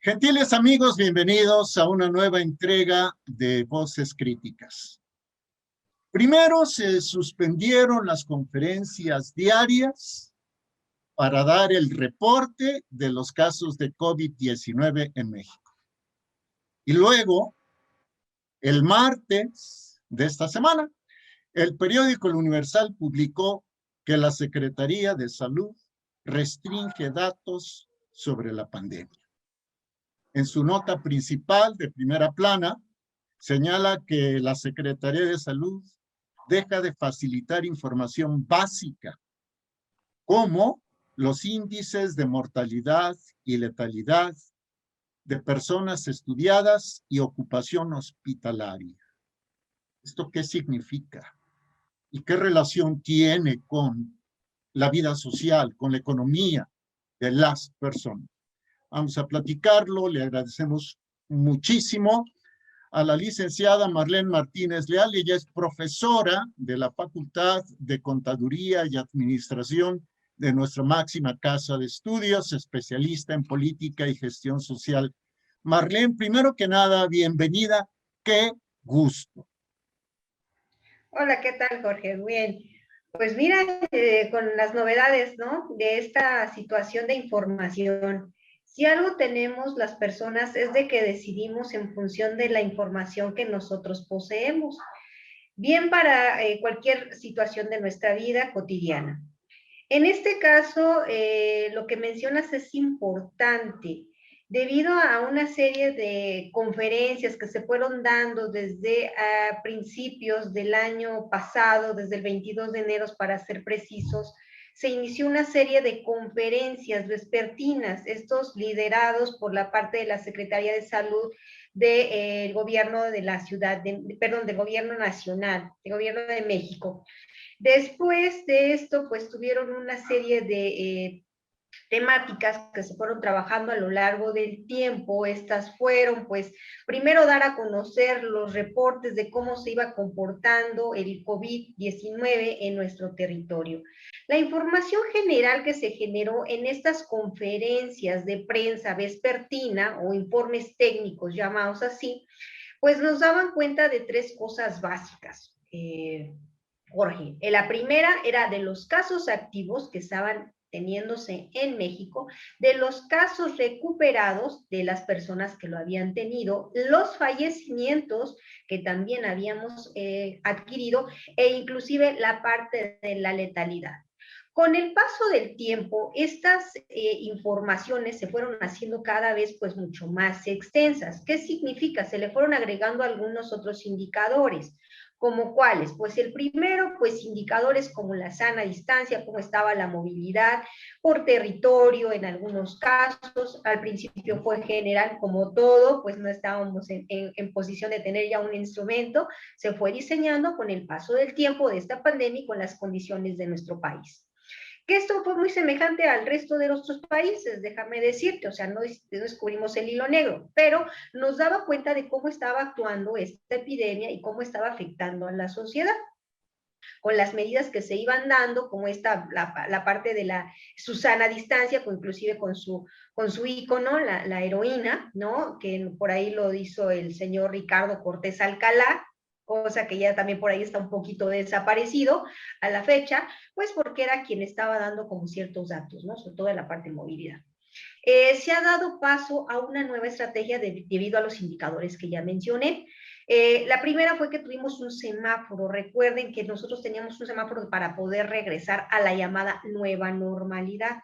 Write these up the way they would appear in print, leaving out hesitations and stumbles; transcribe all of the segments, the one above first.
Gentiles amigos, bienvenidos a una nueva entrega de Voces Críticas. Primero se suspendieron las conferencias diarias para dar el reporte de los casos de COVID-19 en México. Y luego, el martes de esta semana, el periódico El Universal publicó que la Secretaría de Salud restringe datos sobre la pandemia. En su nota principal de primera plana, señala que la Secretaría de Salud deja de facilitar información básica, como los índices de mortalidad y letalidad de personas estudiadas y ocupación hospitalaria. ¿Esto qué significa? ¿Y qué relación tiene con la vida social, con la economía de las personas? Vamos a platicarlo, le agradecemos muchísimo a la licenciada Marlene Martínez Leal. Ella es profesora de la Facultad de Contaduría y Administración de nuestra máxima casa de estudios, especialista en política y gestión social. Marlene, primero que nada, bienvenida, qué gusto. Hola, ¿qué tal, Jorge? Bien. Pues mira, con las novedades, ¿no? De esta situación de información. Si algo tenemos las personas es de que decidimos en función de la información que nosotros poseemos, bien para cualquier situación de nuestra vida cotidiana. En este caso, lo que mencionas es importante, debido a una serie de conferencias que se fueron dando desde principios del año pasado, desde el 22 de enero para ser precisos. Se inició una serie de conferencias vespertinas, estos liderados por la parte de la Secretaría de Salud del gobierno de la ciudad, del gobierno nacional, del gobierno de México. Después de esto, pues tuvieron una serie de temáticas que se fueron trabajando a lo largo del tiempo. Estas fueron, pues, primero dar a conocer los reportes de cómo se iba comportando el COVID-19 en nuestro territorio. La información general que se generó en estas conferencias de prensa vespertina o informes técnicos llamados así, pues nos daban cuenta de tres cosas básicas. Jorge, la primera era de los casos activos que estaban teniéndose en México, de los casos recuperados de las personas que lo habían tenido, los fallecimientos que también habíamos adquirido e inclusive la parte de la letalidad. Con el paso del tiempo, estas informaciones se fueron haciendo cada vez pues mucho más extensas. ¿Qué significa? Se le fueron agregando algunos otros indicadores. ¿Como cuáles? Pues el primero, pues indicadores como la sana distancia, cómo estaba la movilidad por territorio en algunos casos. Al principio fue general como todo, pues no estábamos en posición de tener ya un instrumento. Se fue diseñando con el paso del tiempo de esta pandemia y con las condiciones de nuestro país. Que esto fue muy semejante al resto de nuestros países, déjame decirte, o sea, no descubrimos el hilo negro, pero nos daba cuenta de cómo estaba actuando esta epidemia y cómo estaba afectando a la sociedad con las medidas que se iban dando, como la parte de la Susana distancia, inclusive con su ícono, la heroína, ¿no? Que por ahí lo hizo el señor Ricardo Cortés Alcalá, cosa que ya también por ahí está un poquito desaparecido a la fecha, pues porque era quien estaba dando como ciertos datos, ¿no? Sobre todo en la parte de movilidad. Se ha dado paso a una nueva estrategia debido a los indicadores que ya mencioné. La primera fue que tuvimos un semáforo. Recuerden que nosotros teníamos un semáforo para poder regresar a la llamada nueva normalidad.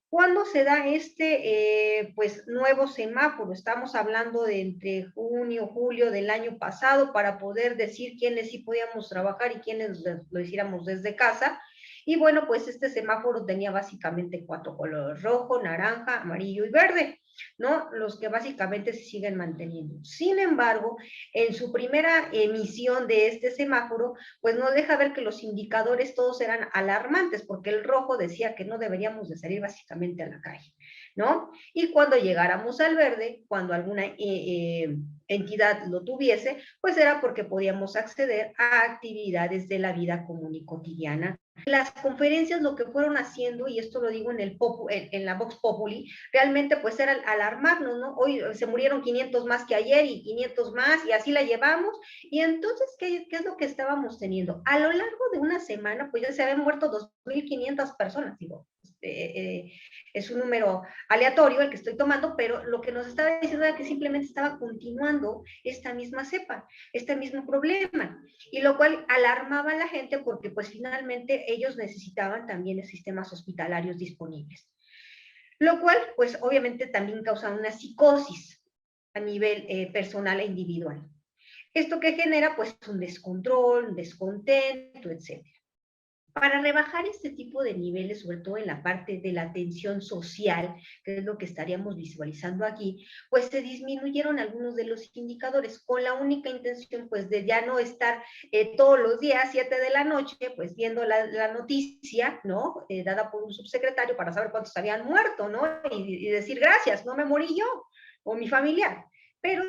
¿Cuándo se da este pues nuevo semáforo? Estamos hablando de entre junio, julio del año pasado para poder decir quiénes sí podíamos trabajar y quiénes lo hiciéramos desde casa. Y bueno, pues este semáforo tenía básicamente 4 colores: rojo, naranja, amarillo y verde, ¿no? Los que básicamente se siguen manteniendo. Sin embargo, en su primera emisión de este semáforo, pues nos deja ver que los indicadores todos eran alarmantes, porque el rojo decía que no deberíamos de salir básicamente a la calle, ¿no? Y cuando llegáramos al verde, cuando alguna entidad lo tuviese, pues era porque podíamos acceder a actividades de la vida común y cotidiana. Las conferencias lo que fueron haciendo, y esto lo digo en la Vox Populi, realmente pues era alarmarnos, ¿no? Hoy se murieron 500 más que ayer y 500 más, y así la llevamos, y entonces, ¿qué es lo que estábamos teniendo? A lo largo de una semana, pues ya se habían muerto 2.500 personas, digo, es un número aleatorio el que estoy tomando, pero lo que nos estaba diciendo era que simplemente estaba continuando esta misma cepa, este mismo problema, y lo cual alarmaba a la gente porque pues finalmente ellos necesitaban también sistemas hospitalarios disponibles, lo cual pues obviamente también causa una psicosis a nivel personal e individual. Esto que genera pues un descontrol, un descontento, etcétera. Para rebajar este tipo de niveles, sobre todo en la parte de la atención social, que es lo que estaríamos visualizando aquí, pues se disminuyeron algunos de los indicadores con la única intención pues de ya no estar todos los días, 7 de la noche, pues viendo la noticia, ¿no? Dada por un subsecretario para saber cuántos habían muerto, ¿no? Y decir gracias, no me morí yo o mi familiar. Pero,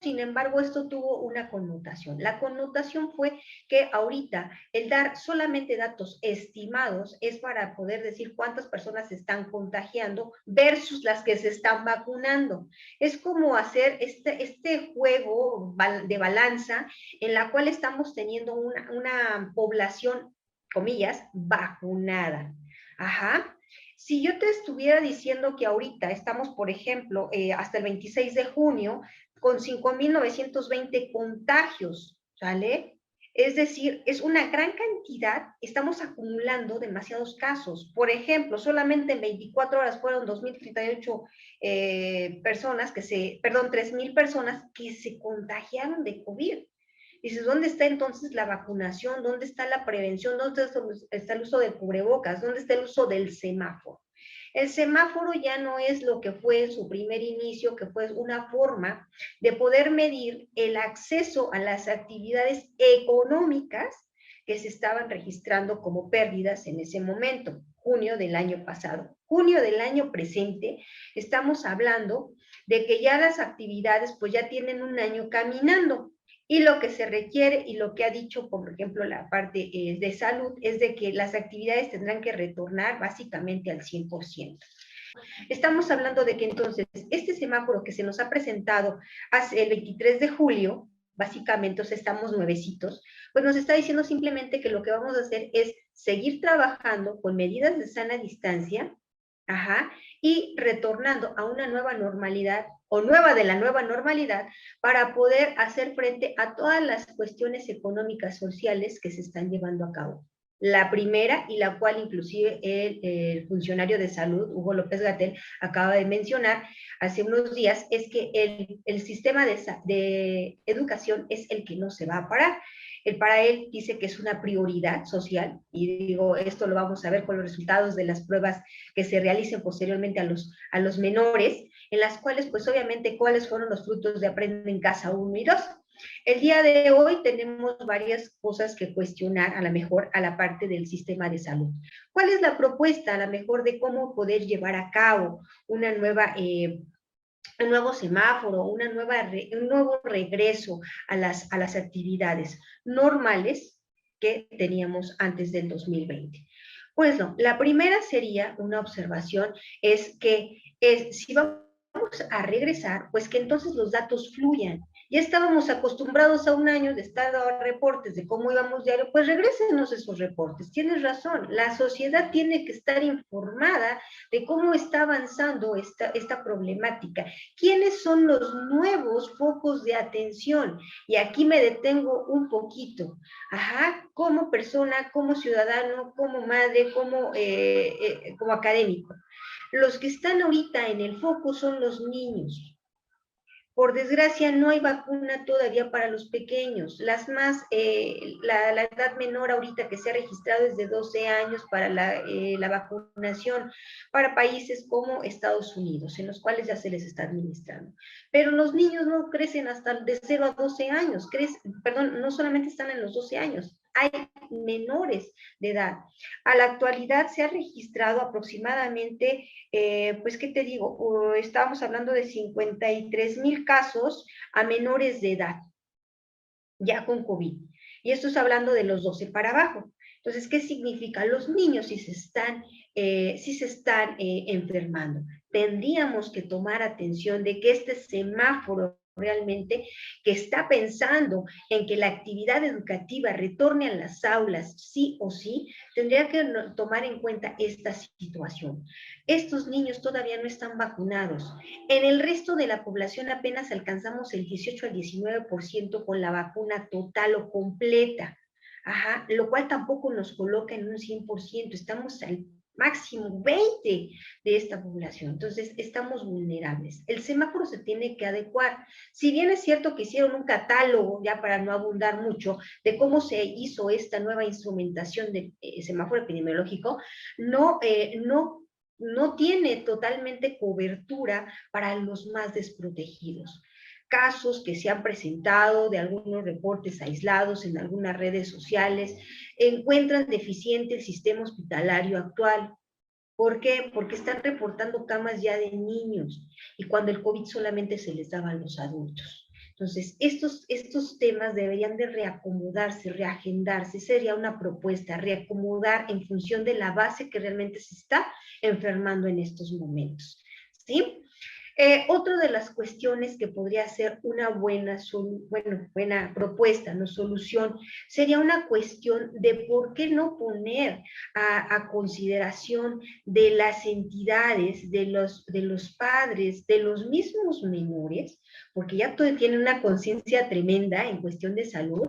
sin embargo, esto tuvo una connotación. La connotación fue que ahorita el dar solamente datos estimados es para poder decir cuántas personas se están contagiando versus las que se están vacunando. Es como hacer este juego de balanza en la cual estamos teniendo una población, comillas, vacunada. Ajá. Si yo te estuviera diciendo que ahorita estamos, por ejemplo, hasta el 26 de junio, con 5.920 contagios, ¿sale? Es decir, es una gran cantidad, estamos acumulando demasiados casos. Por ejemplo, solamente en 24 horas fueron 2.038 personas 3.000 personas que se contagiaron de COVID. Dices, ¿dónde está entonces la vacunación? ¿Dónde está la prevención? ¿Dónde está el uso de cubrebocas? ¿Dónde está el uso del semáforo? El semáforo ya no es lo que fue en su primer inicio, que fue una forma de poder medir el acceso a las actividades económicas que se estaban registrando como pérdidas en ese momento, junio del año pasado. Junio del año presente, estamos hablando de que ya las actividades pues ya tienen un año caminando. Y lo que se requiere y lo que ha dicho, por ejemplo, la parte de salud, es de que las actividades tendrán que retornar básicamente al 100%. Estamos hablando de que entonces este semáforo que se nos ha presentado hace el 23 de julio, básicamente, o sea, estamos nuevecitos, pues nos está diciendo simplemente que lo que vamos a hacer es seguir trabajando con medidas de sana distancia, y retornando a una nueva normalidad o nueva de la nueva normalidad para poder hacer frente a todas las cuestiones económicas sociales que se están llevando a cabo. La primera, y la cual inclusive el funcionario de salud, Hugo López-Gatell, acaba de mencionar hace unos días, es que el sistema de educación es el que no se va a parar. Para él dice que es una prioridad social, y digo, esto lo vamos a ver con los resultados de las pruebas que se realicen posteriormente a los menores, en las cuales, pues obviamente, cuáles fueron los frutos de Aprende en Casa 1 y 2. El día de hoy tenemos varias cosas que cuestionar, a lo mejor, a la parte del sistema de salud. ¿Cuál es la propuesta, a lo mejor, de cómo poder llevar a cabo una nueva un nuevo semáforo, un nuevo regreso a las actividades normales que teníamos antes del 2020? Pues no, la primera sería una observación, es que si vamos a regresar, pues que entonces los datos fluyan. Ya estábamos acostumbrados a un año de estar dando reportes de cómo íbamos diario, pues regrésenos esos reportes. Tienes razón, la sociedad tiene que estar informada de cómo está avanzando esta problemática. ¿Quiénes son los nuevos focos de atención? Y aquí me detengo un poquito. Como persona, como ciudadano, como madre, como académico. Los que están ahorita en el foco son los niños. Por desgracia, no hay vacuna todavía para los pequeños. La edad menor ahorita que se ha registrado es de 12 años para la vacunación para países como Estados Unidos, en los cuales ya se les está administrando. Pero los niños no crecen hasta de 0 a 12 años. No solamente están en los 12 años. Hay en menores de edad. A la actualidad se ha registrado aproximadamente, pues, ¿qué te digo? Estábamos hablando de 53,000 casos a menores de edad, ya con COVID. Y esto es hablando de los 12 para abajo. Entonces, ¿qué significa? Los niños si se están enfermando. Tendríamos que tomar atención de que este semáforo realmente que está pensando en que la actividad educativa retorne a las aulas sí o sí, tendría que tomar en cuenta esta situación. Estos niños todavía no están vacunados. En el resto de la población apenas alcanzamos el 18 al 19% con la vacuna total o completa. Ajá, lo cual tampoco nos coloca en un 100%, estamos al máximo 20 de esta población, entonces estamos vulnerables. El semáforo se tiene que adecuar. Si bien es cierto que hicieron un catálogo, ya para no abundar mucho, de cómo se hizo esta nueva instrumentación del semáforo epidemiológico, no tiene totalmente cobertura para los más desprotegidos. Casos que se han presentado de algunos reportes aislados en algunas redes sociales encuentran deficiente el sistema hospitalario actual. ¿Por qué? Porque están reportando camas ya de niños y cuando el COVID solamente se les daba a los adultos. Entonces, estos temas deberían de reacomodarse, reagendarse, sería una propuesta, reacomodar en función de la base que realmente se está enfermando en estos momentos, ¿sí? Otra de las cuestiones que podría ser una buena propuesta, no solución, sería una cuestión de por qué no poner a consideración de las entidades, de los padres, de los mismos menores, porque ya tienen una conciencia tremenda en cuestión de salud,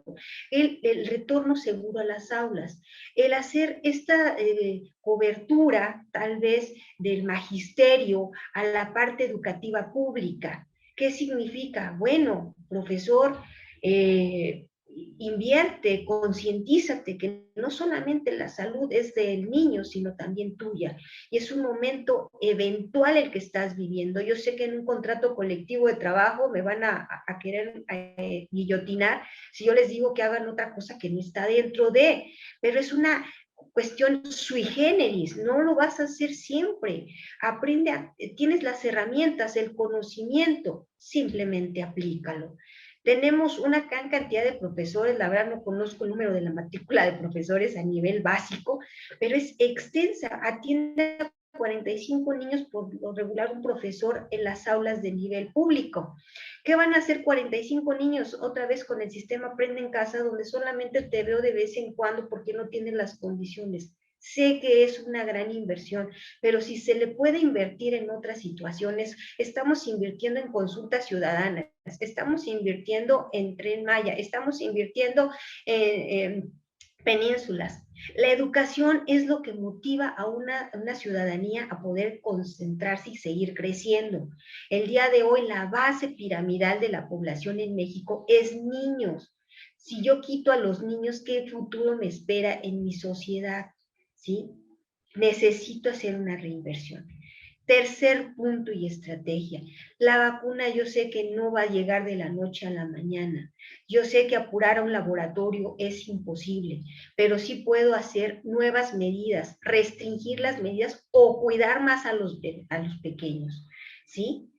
el retorno seguro a las aulas, el hacer esta cobertura tal vez del magisterio a la parte educativa pública. ¿Qué significa? Bueno, profesor, invierte, concientízate que no solamente la salud es del niño, sino también tuya. Y es un momento eventual el que estás viviendo. Yo sé que en un contrato colectivo de trabajo me van a querer guillotinar si yo les digo que hagan otra cosa que no está dentro de, pero es una cuestión sui generis, no lo vas a hacer siempre. Tienes las herramientas, el conocimiento, simplemente aplícalo. Tenemos una gran cantidad de profesores, la verdad no conozco el número de la matrícula de profesores a nivel básico, pero es extensa, atiende a 45 niños por lo regular un profesor en las aulas de nivel público. ¿Qué van a hacer 45 niños otra vez con el sistema Aprende en Casa, donde solamente te veo de vez en cuando porque no tienen las condiciones? Sé que es una gran inversión, pero si se le puede invertir en otras situaciones, estamos invirtiendo en consultas ciudadanas, estamos invirtiendo en Tren Maya, estamos invirtiendo en penínsulas. La educación es lo que motiva a una ciudadanía a poder concentrarse y seguir creciendo. El día de hoy la base piramidal de la población en México es niños. Si yo quito a los niños, ¿qué futuro me espera en mi sociedad? ¿Sí? Necesito hacer una reinversión. Tercer punto y estrategia. La vacuna yo sé que no va a llegar de la noche a la mañana. Yo sé que apurar a un laboratorio es imposible, pero sí puedo hacer nuevas medidas, restringir las medidas o cuidar más a los pequeños, ¿sí?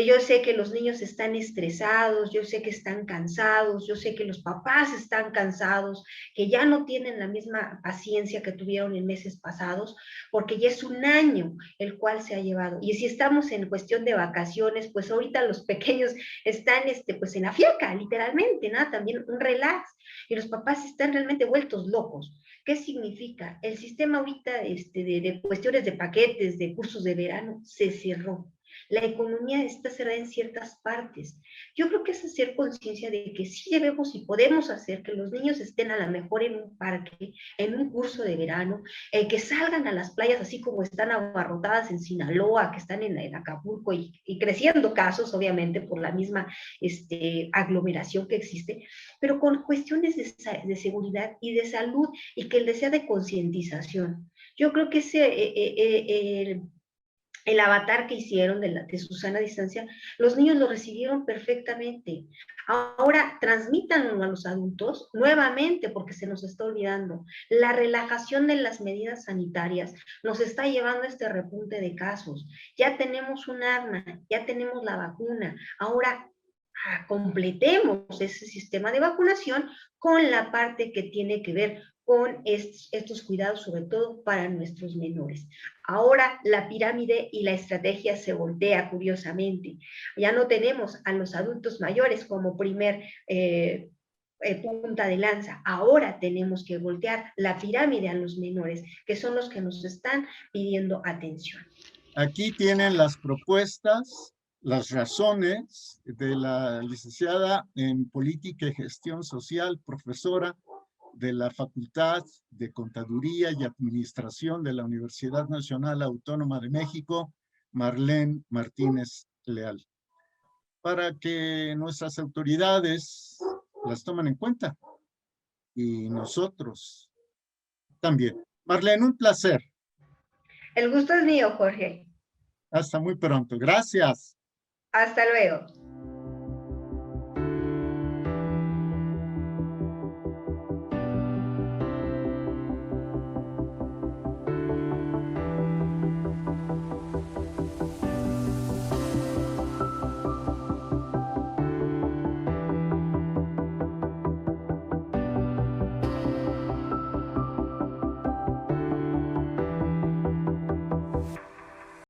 Yo sé que los niños están estresados, yo sé que están cansados, yo sé que los papás están cansados, que ya no tienen la misma paciencia que tuvieron en meses pasados, porque ya es un año el cual se ha llevado. Y si estamos en cuestión de vacaciones, pues ahorita los pequeños están pues en la fiaca, literalmente, ¿no? También un relax. Y los papás están realmente vueltos locos. ¿Qué significa? El sistema ahorita de cuestiones de paquetes, de cursos de verano, se cerró. La economía está cerrada en ciertas partes. Yo creo que es hacer conciencia de que sí debemos y podemos hacer que los niños estén a lo mejor en un parque, en un curso de verano, que salgan a las playas así como están abarrotadas en Sinaloa, que están en Acapulco y creciendo casos, obviamente, por la misma aglomeración que existe, pero con cuestiones de seguridad y de salud y que les sea de concientización. Yo creo que el avatar que hicieron de Susana Distancia, los niños lo recibieron perfectamente. Ahora transmítanlo a los adultos nuevamente porque se nos está olvidando. La relajación de las medidas sanitarias nos está llevando a este repunte de casos. Ya tenemos un arma, ya tenemos la vacuna. Ahora completemos ese sistema de vacunación con la parte que tiene que ver con estos cuidados, sobre todo para nuestros menores. Ahora la pirámide y la estrategia se voltea curiosamente. Ya no tenemos a los adultos mayores como primer punta de lanza. Ahora tenemos que voltear la pirámide a los menores, que son los que nos están pidiendo atención. Aquí tienen las propuestas, las razones de la licenciada en Política y Gestión Social, profesora de la Facultad de Contaduría y Administración de la Universidad Nacional Autónoma de México, Marlene Martínez Leal, para que nuestras autoridades las tomen en cuenta y nosotros también. Marlene, un placer. El gusto es mío, Jorge. Hasta muy pronto. Gracias. Hasta luego.